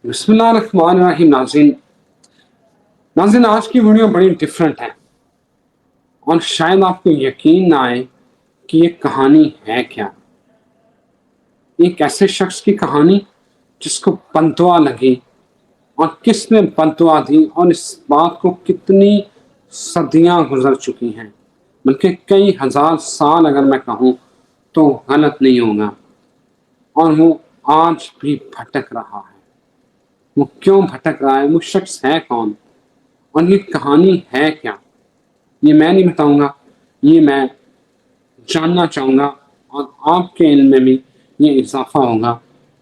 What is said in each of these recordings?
بسم اللہ الرحمن الرحیم۔ ناظرین آج کی ویڈیو بڑی ڈفرینٹ ہے اور شاید آپ کو یقین نہ آئے کہ یہ کہانی ہے کیا۔ ایک ایسے شخص کی کہانی جس کو بددعا لگی، اور کس نے بددعا دی، اور اس بات کو کتنی صدیاں گزر چکی ہیں، بلکہ کئی ہزار سال اگر میں کہوں تو غلط نہیں ہوگا، اور وہ آج بھی بھٹک رہا ہے۔ وہ کیوں بھٹک رہا ہے؟ وہ شخص ہے کون، اور یہ کہانی ہے کیا؟ یہ میں نہیں بتاؤں گا، یہ میں جاننا چاہوں گا، اور آپ کے علم میں بھی یہ اضافہ ہوگا۔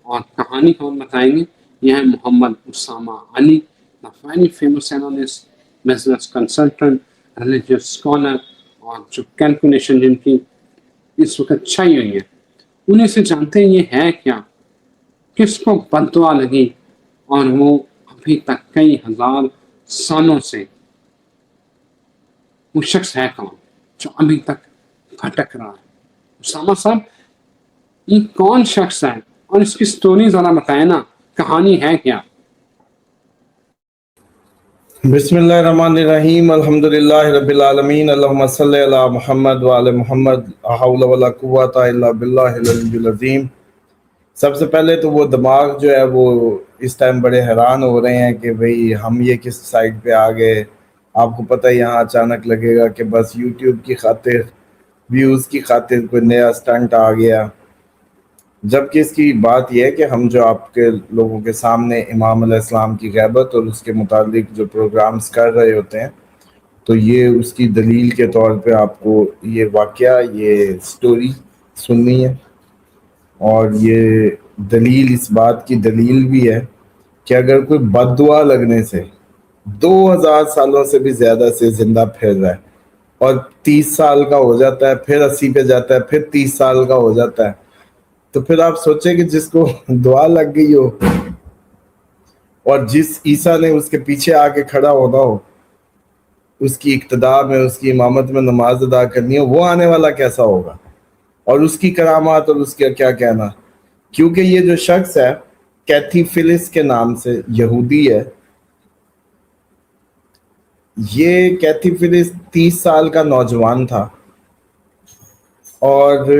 اور کہانی کون بتائیں گے؟ یہ ہے محمد اسامہ علی، the very famous analyst, business consultant, religious scholar، اور جو کیلکولیشن جن کی اس وقت چھائی ہوئی ہے، انہیں سے جانتے ہیں یہ ہے کیا، کس کو بددعا لگی، اور وہ ابھی تک کئی ہزار سالوں سے وہ شخص ہے کون جو ابھی تک بھٹک رہا ہے۔ اسامہ صاحب، یہ کون شخص ہے اور اس کی سٹوری ذرا بتائیں نا، کہانی ہے کیا؟ بسم اللہ الرحمن الرحیم، الحمدللہ رب العالمین، اللہم صلی علی محمد وعلی محمد، لا حول ولا قوۃ الا باللہ العلی العظیم۔ سب سے پہلے تو وہ دماغ جو ہے وہ اس ٹائم بڑے حیران ہو رہے ہیں کہ بھئی ہم یہ کس سائٹ پہ آ گئے۔ آپ کو پتہ ہے یہاں اچانک لگے گا کہ بس یوٹیوب کی خاطر، ویوز کی خاطر کوئی نیا سٹنٹ آ گیا، جبکہ اس کی بات یہ ہے کہ ہم جو آپ کے لوگوں کے سامنے امام علیہ السلام کی غیبت اور اس کے متعلق جو پروگرامز کر رہے ہوتے ہیں، تو یہ اس کی دلیل کے طور پہ آپ کو یہ واقعہ، یہ سٹوری سننی ہے۔ اور یہ دلیل، اس بات کی دلیل بھی ہے کہ اگر کوئی بد دعا لگنے سے 2000 سالوں سے بھی زیادہ سے زندہ پھر رہا ہے، اور 30 سال کا ہو جاتا ہے، پھر 80 پہ جاتا ہے، پھر 30 سال کا ہو جاتا ہے، تو پھر آپ سوچیں کہ جس کو دعا لگ گئی ہو اور جس عیسیٰ نے اس کے پیچھے آ کے کھڑا ہونا ہو، اس کی اقتداء میں، اس کی امامت میں نماز ادا کرنی ہو، وہ آنے والا کیسا ہوگا، اور اس کی کرامات اور اس کا کیا کہنا۔ کیونکہ یہ جو شخص ہے کیتھی فلس کے نام سے یہودی ہے، یہ کیتھی فلس 30 سال کا نوجوان تھا، اور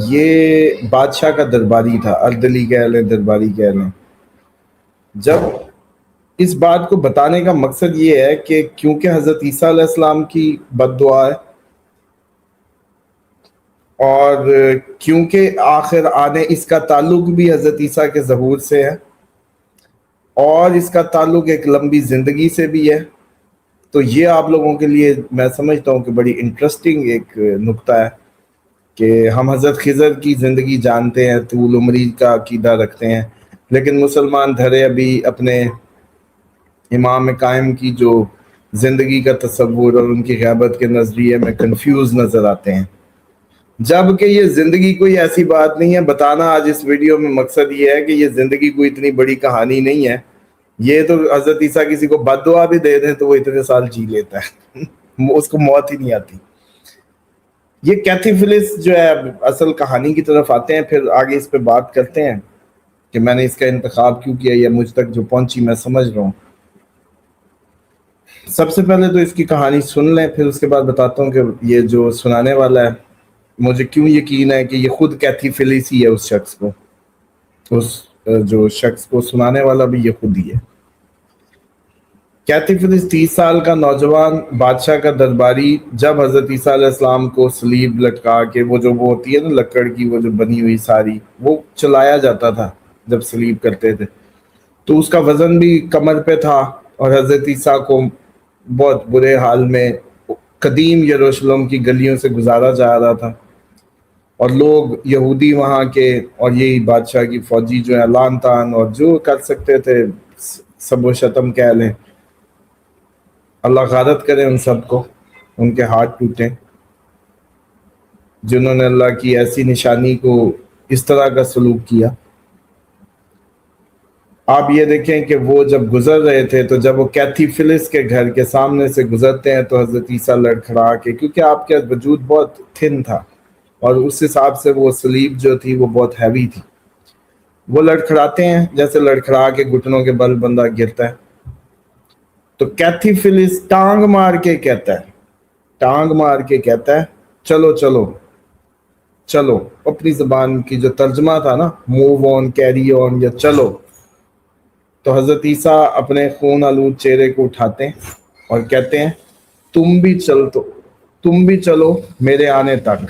یہ بادشاہ کا درباری تھا، اردلی کہہ لیں، درباری کہہ لیں۔ جب اس بات کو بتانے کا مقصد یہ ہے کہ کیونکہ حضرت عیسیٰ علیہ السلام کی بد دعا ہے، اور کیونکہ آخر آنے اس کا تعلق بھی حضرت عیسیٰ کے ظہور سے ہے، اور اس کا تعلق ایک لمبی زندگی سے بھی ہے، تو یہ آپ لوگوں کے لیے میں سمجھتا ہوں کہ بڑی انٹرسٹنگ ایک نکتہ ہے کہ ہم حضرت خضر کی زندگی جانتے ہیں، طول عمری کا عقیدہ رکھتے ہیں، لیکن مسلمان دھرے ابھی اپنے امام قائم کی جو زندگی کا تصور اور ان کی غیبت کے نظریے میں کنفیوز نظر آتے ہیں، جبکہ یہ زندگی کوئی ایسی بات نہیں ہے۔ بتانا آج اس ویڈیو میں مقصد یہ ہے کہ یہ زندگی کوئی اتنی بڑی کہانی نہیں ہے۔ یہ تو حضرت عیسیٰ کسی کو بد دعا بھی دے دیں تو وہ اتنے سال جی لیتا ہے، اس کو موت ہی نہیں آتی۔ یہ کیتھی فلس جو ہے، اصل کہانی کی طرف آتے ہیں، پھر آگے اس پہ بات کرتے ہیں کہ میں نے اس کا انتخاب کیوں کیا، یا مجھ تک جو پہنچی میں سمجھ رہا ہوں۔ سب سے پہلے تو اس کی کہانی سن لیں، پھر اس کے بعد بتاتا ہوں کہ یہ جو سنانے والا ہے، مجھے کیوں یقین ہے کہ یہ خود کیتھی فلس ہی ہے، اس شخص کو، اس جو شخص کو سنانے والا بھی یہ خود ہی ہے۔ کیتھی فلس 30 سال کا نوجوان بادشاہ کا درباری، جب حضرت عیسیٰ علیہ السلام کو صلیب لٹکا کے، وہ ہوتی ہے نا لکڑ کی، وہ جو بنی ہوئی ساری، وہ چلایا جاتا تھا جب صلیب کرتے تھے، تو اس کا وزن بھی کمر پہ تھا، اور حضرت عیسیٰ کو بہت برے حال میں قدیم یروشلم کی گلیوں سے گزارا جا رہا تھا، اور لوگ یہودی وہاں کے، اور یہی بادشاہ کی فوجی جو ہے لان تان اور جو کر سکتے تھے سب و شتم کہہ لیں، اللہ غارت کرے ان سب کو، ان کے ہاتھ ٹوٹیں جنہوں نے اللہ کی ایسی نشانی کو اس طرح کا سلوک کیا۔ آپ یہ دیکھیں کہ وہ جب گزر رہے تھے، تو جب وہ کیتھی فلس کے گھر کے سامنے سے گزرتے ہیں تو حضرت عیسیٰ لڑکھڑا کے، کیونکہ آپ کا وجود بہت تھن تھا، اور اس حساب سے وہ صلیب جو تھی وہ بہت ہیوی تھی، وہ لڑکھڑاتے ہیں جیسے لڑکھڑا کے گھٹنوں کے بل بندہ گرتا ہے. تو کیتھی فلس ٹانگ مار کے کہتا ہے چلو چلو چلو. اپنی زبان کی جو ترجمہ تھا نا موو آن, کیری آن یا چلو, تو حضرت عیسیٰ اپنے خون آلود چہرے کو اٹھاتے ہیں اور کہتے ہیں تم بھی چلو میرے آنے تک.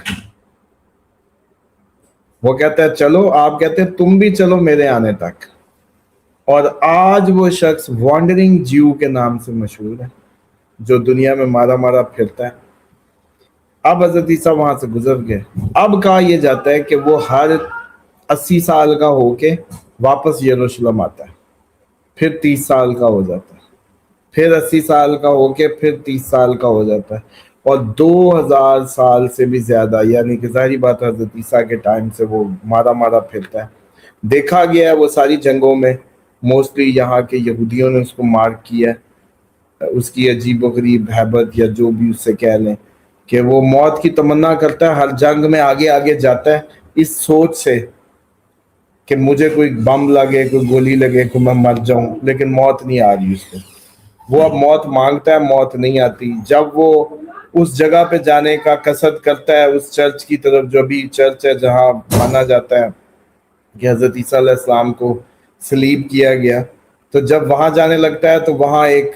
وہ کہتا ہے چلو, آپ کہتے ہیں تم بھی چلو میرے آنے تک. اور آج وہ شخص وانڈرنگ جیو کے نام سے مشہور ہے, جو دنیا میں مارا پھرتا ہے. اب حضرت عیسیٰ وہاں سے گزر گئے. اب کہا یہ جاتا ہے کہ وہ ہر 80 سال کا ہو کے واپس یروشلم آتا ہے, پھر 30 سال کا ہو جاتا ہے, پھر 80 سال کا ہو کے پھر 30 سال کا ہو جاتا ہے, اور 2000 سال سے بھی زیادہ, یعنی کہ ظاہری بات ہے حضرت عیسیٰ کے ٹائم سے وہ مارا پھرتا ہے. دیکھا گیا ہے وہ ساری جنگوں میں موسٹلی یہاں کے یہودیوں نے اس کو مار کیا ہے. اس کی عجیب و غریب ہیبت یا جو بھی اس سے کہہ لیں کہ وہ موت کی تمنا کرتا ہے, ہر جنگ میں آگے جاتا ہے اس سوچ سے کہ مجھے کوئی بم لگے, کوئی گولی لگے, کوئی میں مر جاؤں, لیکن موت نہیں آ رہی اس کو. وہ اب موت مانگتا ہے, موت نہیں آتی. جب وہ اس جگہ پہ جانے کا قصد کرتا ہے, اس چرچ کی طرف جو بھی چرچ ہے جہاں مانا جاتا ہے کہ حضرت عیسیٰ علیہ السلام کو صلیب کیا گیا, تو جب وہاں جانے لگتا ہے تو وہاں ایک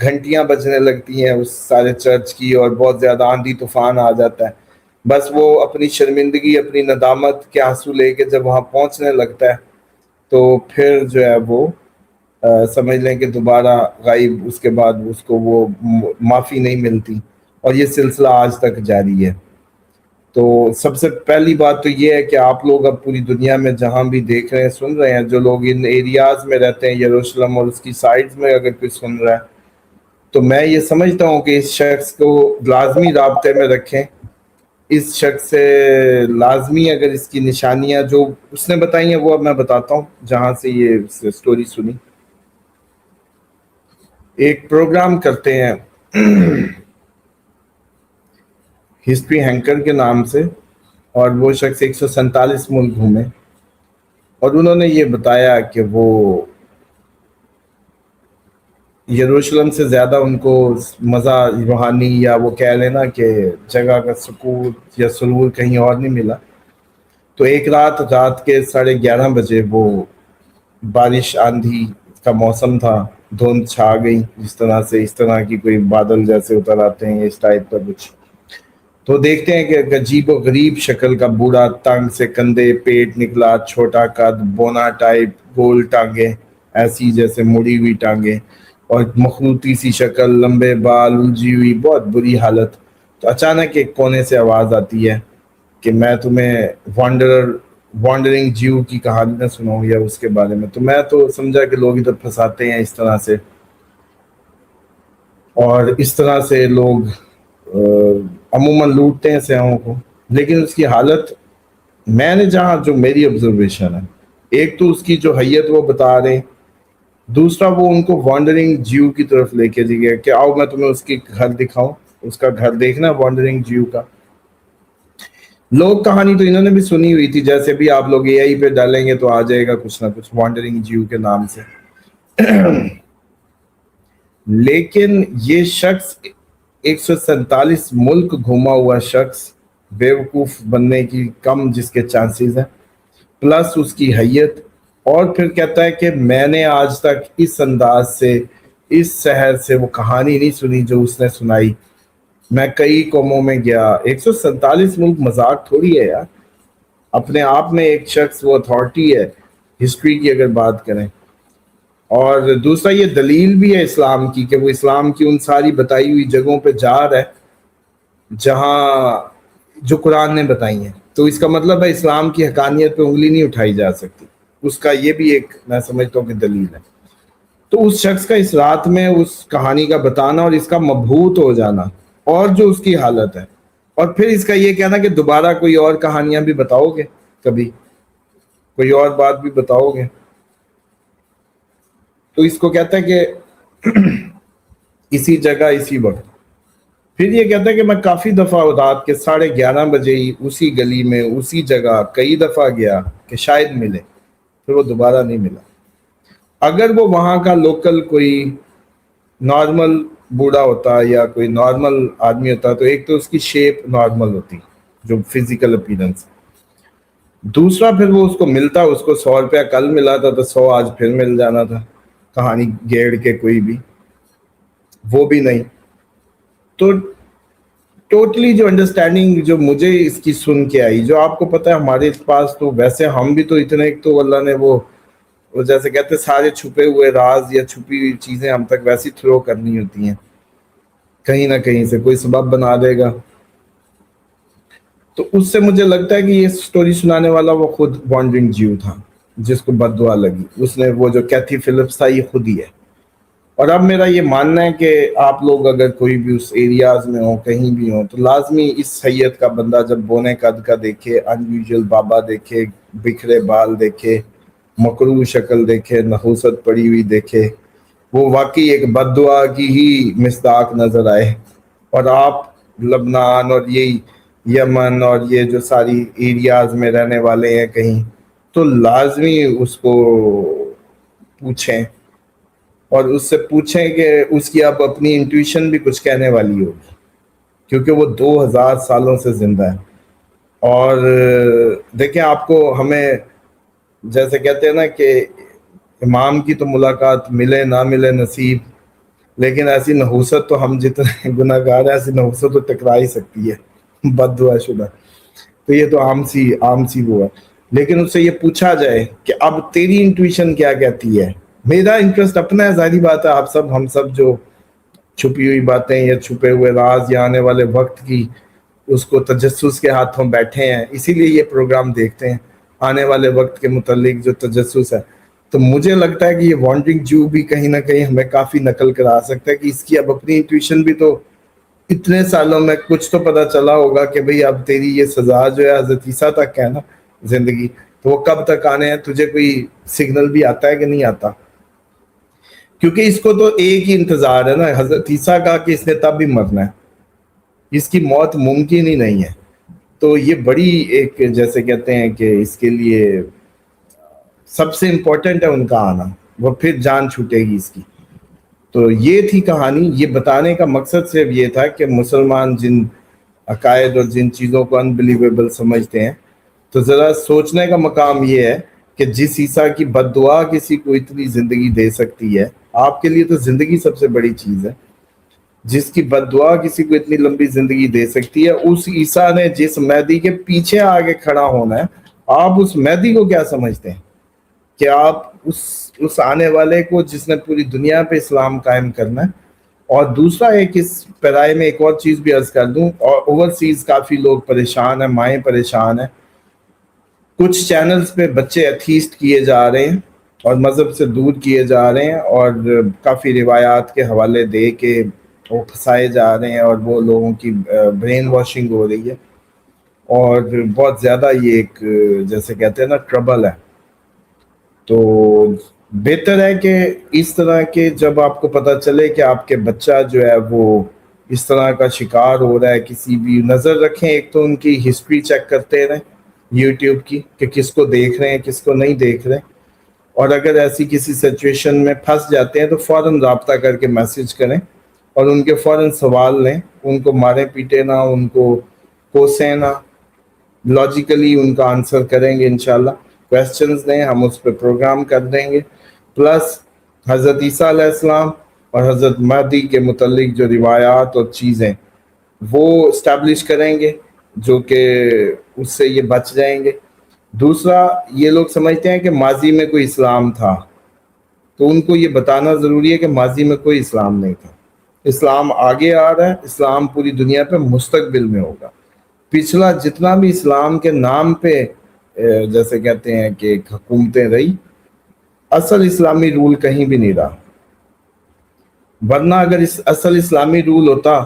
گھنٹیاں بجنے لگتی ہیں اس سارے چرچ کی, اور بہت زیادہ آندھی طوفان آ جاتا ہے. بس وہ اپنی شرمندگی, اپنی ندامت کے آنسو لے کے جب وہاں پہنچنے لگتا ہے تو پھر جو ہے وہ سمجھ لیں کہ دوبارہ غائب, اس کے بعد اس کو وہ معافی نہیں ملتی, اور یہ سلسلہ آج تک جاری ہے. تو سب سے پہلی بات تو یہ ہے کہ آپ لوگ اب پوری دنیا میں جہاں بھی دیکھ رہے ہیں, سن رہے ہیں, جو لوگ ان ایریاز میں رہتے ہیں یروشلم اور اس کی سائڈز میں اگر کوئی سن رہا ہے, تو میں یہ سمجھتا ہوں کہ اس شخص کو لازمی رابطے میں رکھیں. اس شخص سے لازمی اگر اس کی نشانیاں جو اس نے بتائی ہیں وہ اب میں بتاتا ہوں جہاں سے یہ سٹوری سنی. ایک پروگرام کرتے ہیں ہسٹری ہینکر کے نام سے, اور وہ شخص 147 ملک گھومے, اور انہوں نے یہ بتایا کہ وہ یروشلم سے زیادہ ان کو مزہ روحانی یا وہ کہہ لینا کہ جگہ کا سکون یا سرور کہیں اور نہیں ملا. تو ایک رات کے 11:30 بجے وہ بارش, آندھی کا موسم تھا, دھند چھا گئی, اس طرح کی کوئی بادل جیسے اتر آتے ہیں اس ٹائپ کا کچھ. تو دیکھتے ہیں کہ ایک عجیب و غریب شکل کا بوڑھا, تنگ سے کندھے, پیٹ نکلا, چھوٹا قد, بونا ٹائپ, گول ٹانگیں ایسی جیسے مڑی ہوئی ٹانگیں, اور مخلوطی سی شکل, لمبے بال, الجھی ہوئی, بہت بری حالت. تو اچانک ایک کونے سے آواز آتی ہے کہ میں تمہیں وانڈرنگ جیو کی کہانی نہ سناؤں یا اس کے بارے میں. تو میں تو سمجھا کہ لوگ ادھر پھنساتے ہیں اس طرح سے, اور اس طرح سے لوگ عموماً لوٹتے ہیں سیاحوں کو. لیکن اس کی حالت میں نے جہاں جو میری آبزرویشن ہے, ایک تو اس کی جو حیت وہ بتا رہے ہیں, دوسرا وہ ان کو وانڈرنگ جیو کی طرف لے کے گیا کہ آؤ میں تمہیں اس کی گھر دکھاؤں, اس کا گھر دیکھنا وانڈرنگ جیو کا. لوگ کہانی تو انہوں نے بھی سنی ہوئی تھی, جیسے بھی آپ لوگ اے آئی پہ ڈالیں گے تو آ جائے گا کچھ نہ کچھ وانڈرنگ جیو کے نام سے. لیکن یہ شخص 147 ملک گھوما ہوا شخص, بیوقوف بننے کی کم جس کے چانسز ہیں, پلس اس کی حیت, اور پھر کہتا ہے کہ میں نے آج تک اس انداز سے, اس شہر سے وہ کہانی نہیں سنی جو اس نے سنائی. میں کئی قوموں میں گیا, 147 ملک مذاق تھوڑی ہے یار, اپنے آپ میں ایک شخص وہ اتھارٹی ہے ہسٹری کی اگر بات کریں. اور دوسرا یہ دلیل بھی ہے اسلام کی کہ وہ اسلام کی ان ساری بتائی ہوئی جگہوں پہ جا رہا ہے جہاں جو قرآن نے بتائی ہیں. تو اس کا مطلب ہے اسلام کی حقانیت پہ انگلی نہیں اٹھائی جا سکتی. اس کا یہ بھی ایک میں سمجھتا ہوں کہ دلیل ہے. تو اس شخص کا اس رات میں اس کہانی کا بتانا اور اس کا مبہوت ہو جانا, اور جو اس کی حالت ہے, اور پھر اس کا یہ کہنا کہ دوبارہ کوئی اور کہانیاں بھی بتاؤ گے, کبھی کوئی اور بات بھی بتاؤ گے. تو اس کو کہتا ہے کہ اسی جگہ اسی وقت. پھر یہ کہتا ہے کہ میں کافی دفعہ رات کے 11:30 بجے ہی اسی گلی میں اسی جگہ کئی دفعہ گیا کہ شاید ملے. پھر وہ دوبارہ نہیں ملا. اگر وہ وہاں کا لوکل کوئی نارمل بوڑھا ہوتا یا کوئی نارمل آدمی ہوتا تو ایک تو اس کی شیپ نارمل ہوتی جو فزیکل اپیرنس، دوسرا پھر وہ اس کو ملتا، اس کو 100 روپیہ کل ملا تھا تو 100 آج پھر مل جانا تھا کہانی گیڑ کے کوئی بھی، وہ بھی نہیں. تو ٹوٹلی جو انڈرسٹینڈنگ جو مجھے اس کی سن کے آئی، جو آپ کو پتہ ہے ہمارے پاس تو ویسے ہم بھی تو اتنے، ایک تو اللہ نے وہ جیسے کہتے ہیں سارے چھپے ہوئے راز یا چھپی ہوئی چیزیں ہم تک ویسی تھرو کرنی ہوتی ہیں، کہیں نہ کہیں سے کوئی سبب بنا دے گا. تو اس سے مجھے لگتا ہے کہ یہ سٹوری سنانے والا وہ خود وانڈرنگ جیو تھا جس کو بد دعا لگی. اس نے وہ جو کیتھی فلپس تھا یہ خود ہی ہے. اور اب میرا یہ ماننا ہے کہ آپ لوگ اگر کوئی بھی اس ایریاز میں ہوں کہیں بھی ہوں تو لازمی اس سید کا بندہ جب بونے قد کا دیکھے، انیوژل بابا دیکھے، بکھرے بال دیکھے، مکروہ شکل دیکھے، نحوست پڑی ہوئی دیکھے، وہ واقعی ایک بد دعا کی ہی مصداق نظر آئے. اور آپ لبنان اور یہ یمن اور یہ جو ساری ایریاز میں رہنے والے ہیں کہیں، تو لازمی اس کو پوچھیں اور اس سے پوچھیں کہ اس کی اب اپنی انٹویشن بھی کچھ کہنے والی ہوگی، کیونکہ وہ 2000 سالوں سے زندہ ہے. اور دیکھیں آپ کو ہمیں جیسے کہتے ہیں نا کہ امام کی تو ملاقات ملے نہ ملے نصیب، لیکن ایسی نحوست تو ہم جتنے گناہ گار ہیں ایسی نحوست تو ٹکرا ہی سکتی ہے بد دعا شدہ. تو یہ تو عام سی وہ ہے. لیکن اس سے یہ پوچھا جائے کہ اب تیری انٹویشن کیا کہتی ہے. میرا انٹرسٹ اپنا ہے، ظاہری بات ہے، آپ سب ہم سب جو چھپی ہوئی باتیں یا چھپے ہوئے راز یا آنے والے وقت کی اس کو تجسس کے ہاتھوں بیٹھے ہیں، اسی لیے یہ پروگرام دیکھتے ہیں، آنے والے وقت کے متعلق جو تجسس ہے. تو مجھے لگتا ہے کہ یہ وانڈرنگ جو بھی کہیں نہ کہیں ہمیں کافی نقل کرا سکتا ہے کہ اس کی اب اپنی انٹویشن بھی تو اتنے سالوں میں کچھ تو پتا چلا ہوگا کہ بھئی اب تیری یہ سزا جو ہے حضرت عیسیٰ تک ہے نا زندگی، تو وہ کب تک آنے ہیں، تجھے کوئی سگنل بھی آتا ہے کہ نہیں آتا. کیونکہ اس کو تو ایک ہی انتظار ہے نا حضرت عیسیٰ کا کہ اس نے تب بھی مرنا ہے، اس کی موت ممکن ہی نہیں ہے. تو یہ بڑی ایک جیسے کہتے ہیں کہ اس کے لیے سب سے امپورٹنٹ ہے ان کا آنا، وہ پھر جان چھوٹے گی اس کی. تو یہ تھی کہانی. یہ بتانے کا مقصد صرف یہ تھا کہ مسلمان جن عقائد اور جن چیزوں کو انبلیویبل سمجھتے ہیں تو ذرا سوچنے کا مقام یہ ہے کہ جس عیسیٰ کی بد دعا کسی کو اتنی زندگی دے سکتی ہے، آپ کے لیے تو زندگی سب سے بڑی چیز ہے، جس کی بد دعا کسی کو اتنی لمبی زندگی دے سکتی ہے، اس عیسیٰ نے جس مہدی کے پیچھے آگے کھڑا ہونا ہے، آپ اس مہدی کو کیا سمجھتے ہیں کہ آپ اس آنے والے کو جس نے پوری دنیا پہ اسلام قائم کرنا ہے. اور دوسرا ایک اس پیرائے میں ایک اور چیز بھی عرض کر دوں، اور اوورسیز کافی لوگ پریشان ہیں، مائیں پریشان ہیں، کچھ چینلز پہ بچے ایتھیسٹ کیے جا رہے ہیں اور مذہب سے دور کیے جا رہے ہیں اور کافی روایات کے حوالے دے کے وہ پھنسائے جا رہے ہیں اور وہ لوگوں کی برین واشنگ ہو رہی ہے. اور بہت زیادہ یہ ایک جیسے کہتے ہیں نا ٹربل ہے. تو بہتر ہے کہ اس طرح کے جب آپ کو پتہ چلے کہ آپ کے بچہ جو ہے وہ اس طرح کا شکار ہو رہا ہے کسی بھی، نظر رکھیں، ایک تو ان کی ہسٹری چیک کرتے رہیں یوٹیوب کی کہ کس کو دیکھ رہے ہیں کس کو نہیں دیکھ رہے، اور اگر ایسی کسی سچویشن میں پھنس جاتے ہیں تو فوراً رابطہ کر کے میسج کریں اور ان کے فوراً سوال لیں. ان کو مارے پیٹے نہ، ان کو کوسیں نہ، لاجیکلی ان کا آنسر کریں گے انشاءاللہ. کویسچنز دیں، ہم اس پہ پروگرام کر دیں گے. پلس حضرت عیسیٰ علیہ السلام اور حضرت مہدی کے متعلق جو روایات اور چیزیں وہ اسٹیبلش کریں گے جو کہ اس سے یہ بچ جائیں گے. دوسرا یہ لوگ سمجھتے ہیں کہ ماضی میں کوئی اسلام تھا، تو ان کو یہ بتانا ضروری ہے کہ ماضی میں کوئی اسلام نہیں تھا. اسلام آگے آ رہا ہے، اسلام پوری دنیا پہ مستقبل میں ہوگا. پچھلا جتنا بھی اسلام کے نام پہ جیسے کہتے ہیں کہ حکومتیں رہی، اصل اسلامی رول کہیں بھی نہیں رہا. ورنہ اگر اس اصل اسلامی رول ہوتا،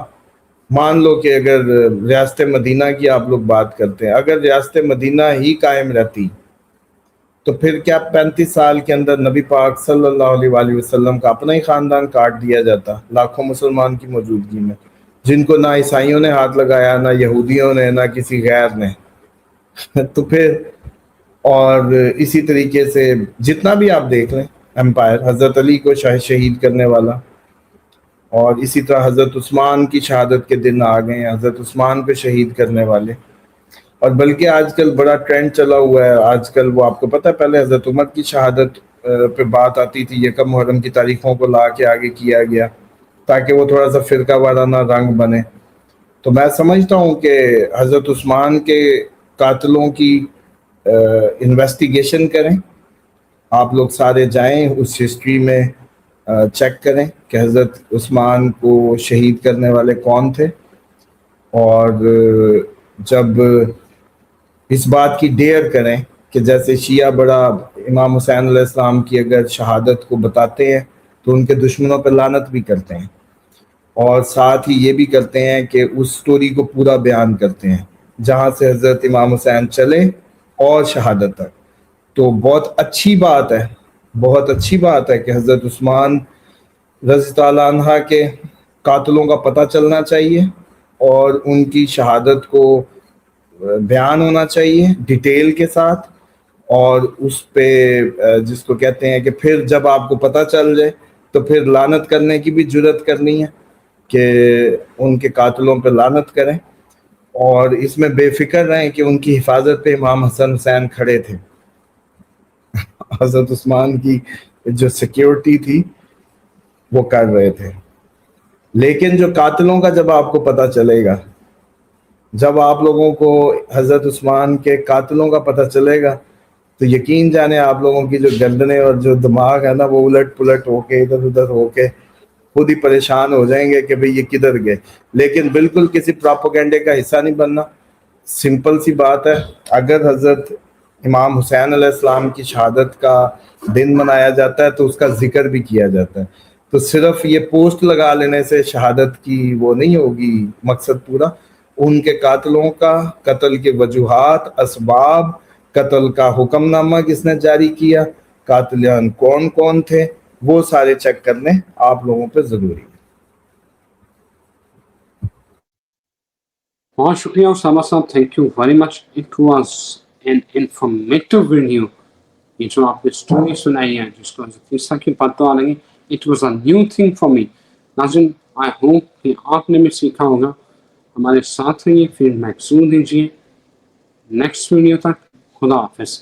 مان لو کہ اگر ریاست مدینہ کی آپ لوگ بات کرتے ہیں، اگر ریاست مدینہ ہی قائم رہتی تو پھر کیا 35 سال کے اندر نبی پاک صلی اللہ علیہ وآلہ وسلم کا اپنا ہی خاندان کاٹ دیا جاتا لاکھوں مسلمان کی موجودگی میں، جن کو نہ عیسائیوں نے ہاتھ لگایا، نہ یہودیوں نے، نہ کسی غیر نے. تو پھر اور اسی طریقے سے جتنا بھی آپ دیکھ لیں امپائر، حضرت علی کو شہید کرنے والا، اور اسی طرح حضرت عثمان کی شہادت کے دن آ گئے ہیں، حضرت عثمان کو شہید کرنے والے. اور بلکہ آج کل بڑا ٹرینڈ چلا ہوا ہے، آج کل وہ آپ کو پتہ ہے پہلے حضرت عمر کی شہادت پہ بات آتی تھی، یکم محرم کی تاریخوں کو لا کے آگے کیا گیا تاکہ وہ تھوڑا سا فرقہ وارانہ رنگ بنے. تو میں سمجھتا ہوں کہ حضرت عثمان کے قاتلوں کی انویسٹیگیشن کریں، آپ لوگ سارے جائیں اس ہسٹری میں چیک کریں کہ حضرت عثمان کو شہید کرنے والے کون تھے. اور جب اس بات کی ڈیئر کریں کہ جیسے شیعہ بڑا امام حسین علیہ السلام کی اگر شہادت کو بتاتے ہیں تو ان کے دشمنوں پہ لعنت بھی کرتے ہیں، اور ساتھ ہی یہ بھی کرتے ہیں کہ اس سٹوری کو پورا بیان کرتے ہیں جہاں سے حضرت امام حسین چلے اور شہادت تک. تو بہت اچھی بات ہے، بہت اچھی بات ہے کہ حضرت عثمان رضی تعالیٰ عنہ کے قاتلوں کا پتہ چلنا چاہیے اور ان کی شہادت کو بیان ہونا چاہیے ڈیٹیل کے ساتھ. اور اس پہ جس کو کہتے ہیں کہ پھر جب آپ کو پتہ چل جائے تو پھر لعنت کرنے کی بھی جرت کرنی ہے کہ ان کے قاتلوں پہ لعنت کریں، اور اس میں بے فکر رہیں کہ ان کی حفاظت پہ امام حسن حسین کھڑے تھے. حضرت عثمان کی جو سیکیورٹی تھی وہ کر رہے تھے. لیکن جو قاتلوں کا جب آپ کو پتہ چلے گا، جب آپ لوگوں کو حضرت عثمان کے قاتلوں کا پتہ چلے گا تو یقین جانے آپ لوگوں کی جو گردنیں اور جو دماغ ہے نا وہ الٹ پلٹ ہو کے ادھر ادھر ہو کے خود ہی پریشان ہو جائیں گے کہ بھئی یہ کدھر گئے. لیکن بالکل کسی پراپوگنڈے کا حصہ نہیں بننا. سمپل سی بات ہے، اگر حضرت امام حسین علیہ السلام کی شہادت کا دن منایا جاتا ہے تو اس کا ذکر بھی کیا جاتا ہے. تو صرف یہ پوسٹ لگا لینے سے شہادت کی وہ نہیں ہوگی مقصد پورا. ان کے قاتلوں کا، قتل کے وجوہات، اسباب، قتل کا حکم نامہ کس نے جاری کیا، قاتلان کون کون تھے، وہ سارے چیک کرنے آپ لوگوں پہ ضروری ہے. بہت شکریہ اسامہ صاحب، thank you very much. It was an informative video. یہ جو آپ نے اسٹوری سنائی ہے جس کو قصہ کی پتہ لگی، it was a new thing for me. ناظرین آئی ہوپ کہ آپ نے بھی سیکھا ہوگا. ہمارے ساتھ رہیے، پھر محسوس دیجیے. نیکسٹ ویڈیو تک خدا حافظ.